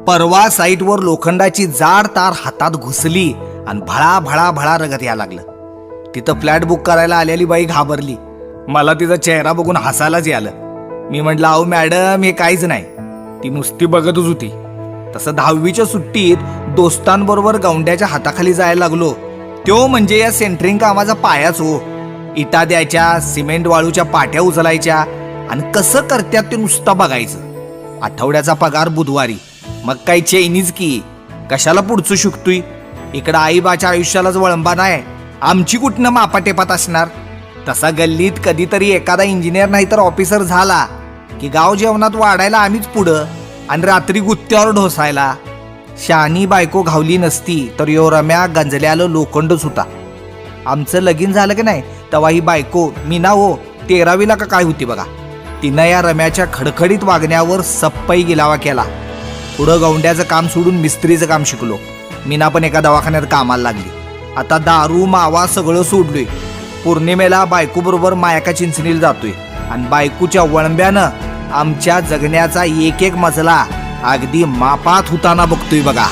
परवा साईटवर लोखंडाची जाड तार हातात घुसली आणि भळा भळा भळा रगत यायला लागलं. तिथं फ्लॅट बुक करायला आलेली बाई घाबरली. मला तिचा चेहरा बघून हसायलाच यालं. मी म्हटलं, अहो मॅडम, हे काहीच नाही. ती नुसती बघतच होती. तसं 10वीच्या सुट्टीत दोस्तांबरोबर गौंड्याच्या हाताखाली जायला लागलो. तो म्हणजे या सेंटरिंग कामाचा पायाच हो. इटा द्यायच्या, सिमेंट वाळूच्या पाट्या उचलायच्या आणि कसं करत्यात ते नुसतं बघायचं. आठवड्याचा पगार बुधवारी. मग काही चैनीच की, कशाला पुढचं शिकतोय. इकडं आईबाच्या आयुष्यालाच वळंबा नाही, आमची कुठनं मापाटेपात असणार. तसा गल्लीत कधीतरी एखादा इंजिनियर नाही तर ऑफिसर झाला की गाव जेवणात वाढायला आम्हीच पुढं आणि रात्री गुत्त्यावर ढोसायला. शानी बायको घावली नसती तर यो रम्या गंजल्यालं लोखंडच होता. आमचं लगीन झालं की नाही तेव्हा ही बायको मीना हो 13वीला का काय होती बघा. तिनं या रम्याच्या खडखडीत वागण्यावर सप्पाई गिलावा केला. पुढं गौंड्याचं काम सोडून मिस्त्रीचं काम शिकलो. मीना पण एका दवाखान्यात कामाला लागली. आता दारू मावा सगळं सोडलोय. पौर्णिमेला बायको बरोबर मायका चिंचणीला जातोय आणि बायकोच्या वळंब्यानं आमच्या जगण्याचा एक एक मजला अगदी मापात होताना बघतोय बघा.